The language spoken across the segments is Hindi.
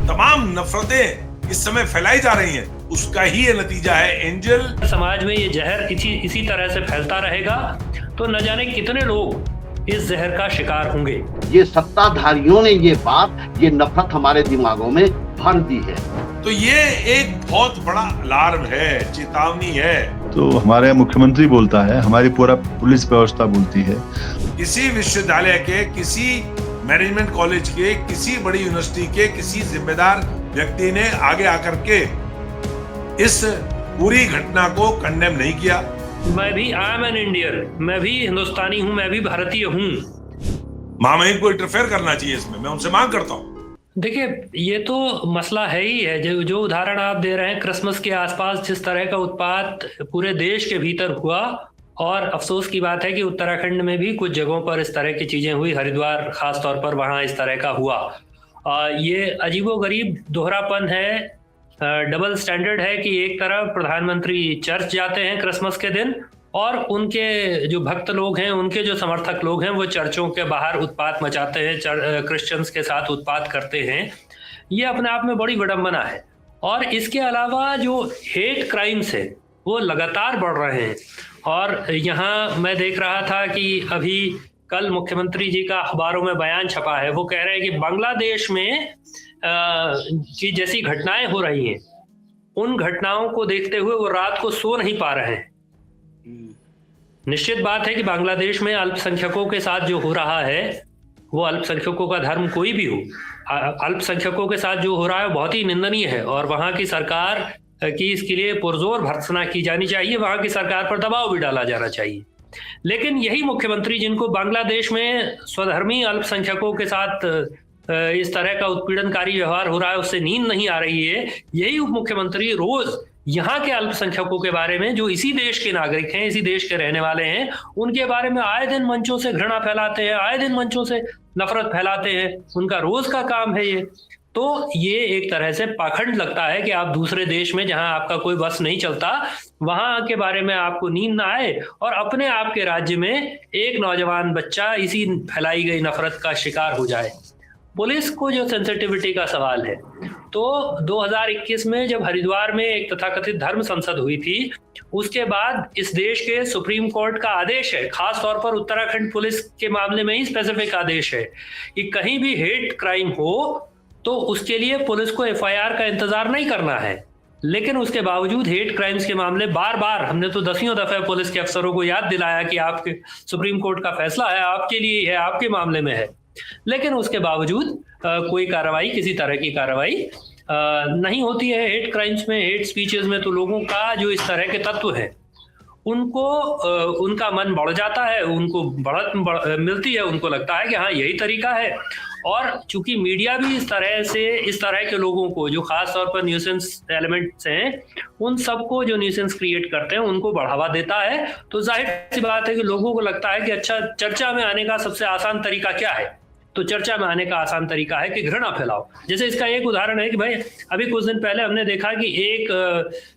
तमाम नफरतें इस समय फैलाई जा रही हैं, उसका ही ये नतीजा है। एंजल, समाज में ये जहर इसी तरह से फैलता रहेगा तो न जाने कितने लोग इस जहर का शिकार होंगे। ये सत्ताधारियों ने ये नफरत हमारे दिमागों में भर दी है। तो ये एक बहुत बड़ा अलार्म है, चेतावनी है। तो हमारे मुख्यमंत्री बोलता है, हमारी पूरा पुलिस व्यवस्था बोलती है। किसी विश्वविद्यालय के, किसी मैनेजमेंट कॉलेज के, किसी बड़ी यूनिवर्सिटी के किसी जिम्मेदार व्यक्ति ने आगे आकर के इस पूरी घटना को कंडेम नहीं किया। मैं भी आई एम एन इंडियन, मैं भी हिंदुस्तानी हूं, मैं भी भारतीय हूं। महामहिम को इंटरफेयर करना चाहिए इसमें, मैं उनसे मांग करता हूं। देखिए, ये तो मसला है ही है। जो उदाहरण आप दे रहे हैं, क्रिसमस के आसपास जिस तरह का उत्पात पूरे देश के भीतर हुआ, और अफसोस की बात है कि उत्तराखंड में भी कुछ जगहों पर इस तरह की चीजें हुई, हरिद्वार खास तौर पर वहां इस तरह का हुआ। ये अजीबोगरीब दोहरापन है, डबल स्टैंडर्ड है कि एक तरफ प्रधानमंत्री चर्च जाते हैं क्रिसमस के दिन और उनके जो भक्त लोग हैं, उनके जो समर्थक लोग हैं, वो चर्चों के बाहर उत्पात मचाते हैं, क्रिश्चियंस के साथ उत्पात करते हैं। ये अपने आप में बड़ी विडंबना है। और इसके अलावा जो हेट क्राइम्स है वो लगातार बढ़ रहे हैं। और यहाँ मैं देख रहा था कि अभी कल मुख्यमंत्री जी का अखबारों में बयान छपा है, वो कह रहे हैं कि बांग्लादेश में की जैसी घटनाएं हो रही हैं, उन घटनाओं को देखते हुए वो रात को सो नहीं पा रहे हैं। निश्चित बात है कि बांग्लादेश में अल्पसंख्यकों के साथ जो हो रहा है, वो अल्पसंख्यकों का धर्म कोई भी हो, अल्पसंख्यकों के साथ जो हो रहा है बहुत ही निंदनीय है। और वहां की सरकार की इसके लिए पुरजोर भर्त्सना की जानी चाहिए, वहां की सरकार पर दबाव भी डाला जाना चाहिए। लेकिन यही मुख्यमंत्री जिनको बांग्लादेश में स्वधर्मी अल्पसंख्यकों के साथ इस तरह का उत्पीड़नकारी व्यवहार हो रहा है, उससे नींद नहीं आ रही है, यही उप मुख्यमंत्री रोज यहाँ के अल्पसंख्यकों के बारे में, जो इसी देश के नागरिक हैं, इसी देश के रहने वाले हैं, उनके बारे में आए दिन मंचों से घृणा फैलाते हैं, आए दिन मंचों से नफरत फैलाते हैं। उनका रोज का काम है ये। तो ये एक तरह से पाखंड लगता है कि आप दूसरे देश में जहां आपका कोई बस नहीं चलता, वहां के बारे में आपको नींद ना आए और अपने आप के राज्य में एक नौजवान बच्चा इसी फैलाई गई नफरत का शिकार हो जाए। पुलिस को जो सेंसिटिविटी का सवाल है, तो 2021 में जब हरिद्वार में एक तथाकथित धर्म संसद हुई थी, उसके बाद इस देश के सुप्रीम कोर्ट का आदेश है, खास तौर पर उत्तराखंड पुलिस के मामले में ही स्पेसिफिक आदेश है कि कहीं भी हेट क्राइम हो तो उसके लिए पुलिस को एफआईआर का इंतजार नहीं करना है। लेकिन उसके बावजूद हेट क्राइम्स के मामले बार बार, हमने तो दसियों दफे पुलिस के अफसरों को याद दिलाया कि आपके सुप्रीम कोर्ट का फैसला है, आपके लिए है, आपके मामले में है, लेकिन उसके बावजूद कोई कार्रवाई, किसी तरह की कार्रवाई नहीं होती है। हेट क्राइम्स में, हेट स्पीचेस में तो लोगों का जो इस तरह के तत्व है, उनको उनका मन बढ़ जाता है, उनको बढ़त मिलती है, उनको लगता है कि हाँ यही तरीका है। और चूंकि मीडिया भी इस तरह के लोगों को, जो खास तौर पर न्यूसेंस एलिमेंट्स हैं, उन सबको जो न्यूसेंस क्रिएट करते हैं, उनको बढ़ावा देता है, तो जाहिर सी बात है कि लोगों को लगता है कि अच्छा, चर्चा में आने का सबसे आसान तरीका क्या है? तो चर्चा में आने का आसान तरीका है कि घृणा फैलाओ। जैसे इसका एक उदाहरण है कि भाई अभी कुछ दिन पहले हमने देखा कि एक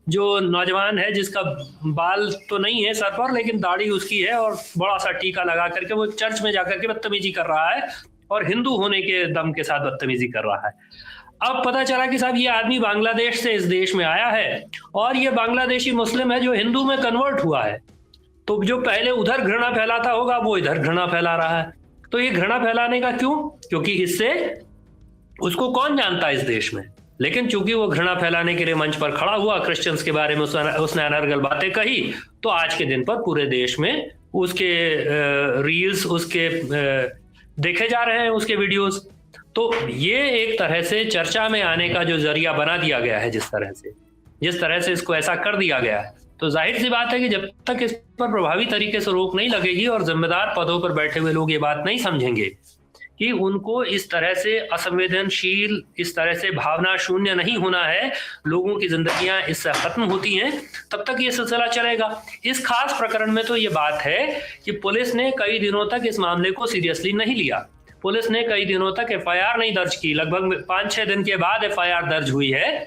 जो नौजवान है, जिसका बाल तो नहीं है सर पर, लेकिन दाढ़ी उसकी है और बड़ा सा टीका लगा करके वो चर्च में जाकर के बदतमीजी कर रहा है और हिंदू होने के दम के साथ बदतमीजी कर रहा है। अब पता चला कि साहब ये आदमी बांग्लादेश से इस देश में आया है और ये बांग्लादेशी मुस्लिम है जो हिंदू में कन्वर्ट हुआ है। तो जो पहले उधर घृणा फैलाता होगा, वो इधर घृणा फैला रहा है। तो ये घृणा फैलाने का क्यों? क्योंकि इससे उसको कौन जानता है इस देश में। लेकिन चूंकि वो घृणा फैलाने के लिए मंच पर खड़ा हुआ, क्रिश्चियंस के बारे में उसने अनर्गल बातें कही, तो आज के दिन पर पूरे देश में उसके रील्स, उसके देखे जा रहे हैं, उसके वीडियोस। तो ये एक तरह से चर्चा में आने का जो जरिया बना दिया गया है, जिस तरह से इसको ऐसा कर दिया गया है, तो जाहिर सी बात है कि जब तक इस पर प्रभावी तरीके से रोक नहीं लगेगी और जिम्मेदार पदों पर बैठे हुए लोग ये बात नहीं समझेंगे कि उनको इस तरह से असंवेदनशील, इस तरह से भावना शून्य नहीं होना है, लोगों की जिंदगियां इससे खत्म होती हैं, तब तक ये सिलसिला चलेगा। इस खास प्रकरण में तो ये बात है कि पुलिस ने कई दिनों तक इस मामले को सीरियसली नहीं लिया। पुलिस ने कई दिनों तक एफआईआर नहीं दर्ज की, लगभग 5-6 दिन के बाद एफआईआर दर्ज हुई है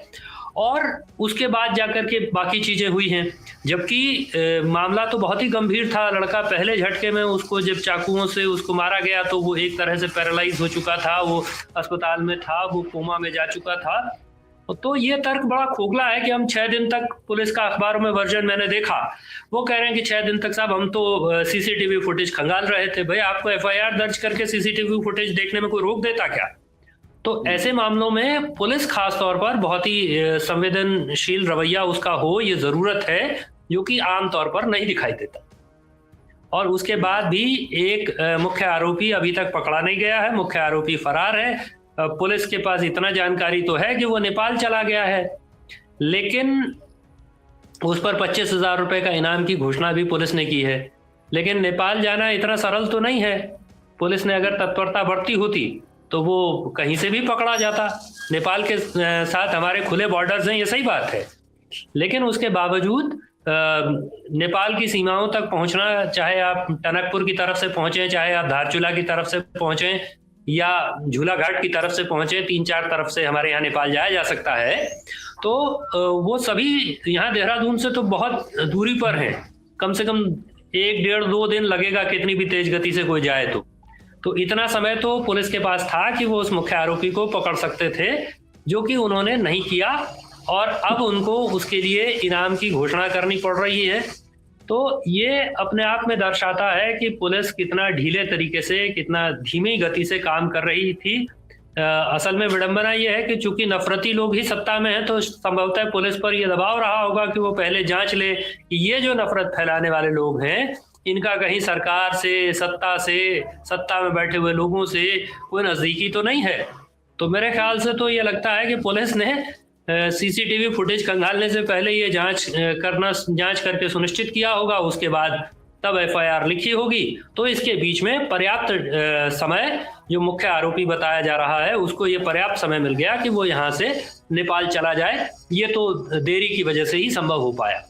और उसके बाद जाकर के बाकी चीजें हुई हैं। जबकि मामला तो बहुत ही गंभीर था। लड़का पहले झटके में उसको जब चाकुओं से उसको मारा गया तो वो एक तरह से पैरालाइज हो चुका था, वो अस्पताल में था, वो कोमा में जा चुका था। तो ये तर्क बड़ा खोखला है कि हम 6 दिन तक, पुलिस का अखबारों में वर्जन मैंने देखा, वो कह रहे हैं कि 6 दिन तक साहब हम तो सीसीटीवी फुटेज खंगाल रहे थे। भाई आपको एफआईआर दर्ज करके सीसीटीवी फुटेज देखने में कोई रोक देता क्या? तो ऐसे मामलों में पुलिस खास तौर पर बहुत ही संवेदनशील रवैया उसका हो, ये जरूरत है, जो कि आमतौर पर नहीं दिखाई देता। और उसके बाद भी एक मुख्य आरोपी अभी तक पकड़ा नहीं गया है, मुख्य आरोपी फरार है। पुलिस के पास इतना जानकारी तो है कि वो नेपाल चला गया है, लेकिन उस पर 25,000 रुपए का इनाम की घोषणा भी पुलिस ने की है। लेकिन नेपाल जाना इतना सरल तो नहीं है। पुलिस ने अगर तत्परता बरती होती तो वो कहीं से भी पकड़ा जाता। नेपाल के साथ हमारे खुले बॉर्डर्स हैं, ये सही बात है, लेकिन उसके बावजूद नेपाल की सीमाओं तक पहुंचना, चाहे आप टनकपुर की तरफ से पहुंचे, चाहे आप धारचूला की तरफ से पहुंचे या झूलाघाट की तरफ से पहुंचे, 3-4 तरफ से हमारे यहाँ नेपाल जाया जा सकता है। तो वो सभी यहाँ देहरादून से तो बहुत दूरी पर हैं, कम से कम 1-1.5-2 दिन लगेगा कितनी भी तेज गति से कोई जाए तो इतना समय तो पुलिस के पास था कि वो उस मुख्य आरोपी को पकड़ सकते थे, जो कि उन्होंने नहीं किया, और अब उनको उसके लिए इनाम की घोषणा करनी पड़ रही है। तो ये अपने आप में दर्शाता है कि पुलिस कितना ढीले तरीके से, कितना धीमी गति से काम कर रही थी। असल में विडंबना ये है कि चूंकि नफरती लोग ही सत्ता में हैं, तो संभवतः पुलिस पर यह दबाव रहा होगा कि वो पहले जांच ले कि ये जो नफरत फैलाने वाले लोग हैं, इनका कहीं सरकार से, सत्ता में बैठे हुए लोगों से कोई नजदीकी तो नहीं है। तो मेरे ख्याल से तो ये लगता है कि पुलिस ने सीसीटीवी फुटेज खंगालने से पहले ये जांच करके सुनिश्चित किया होगा, उसके बाद तब एफआईआर लिखी होगी। तो इसके बीच में पर्याप्त समय, जो मुख्य आरोपी बताया जा रहा है उसको ये पर्याप्त समय मिल गया कि वो यहाँ से नेपाल चला जाए। ये तो देरी की वजह से ही संभव हो पाया।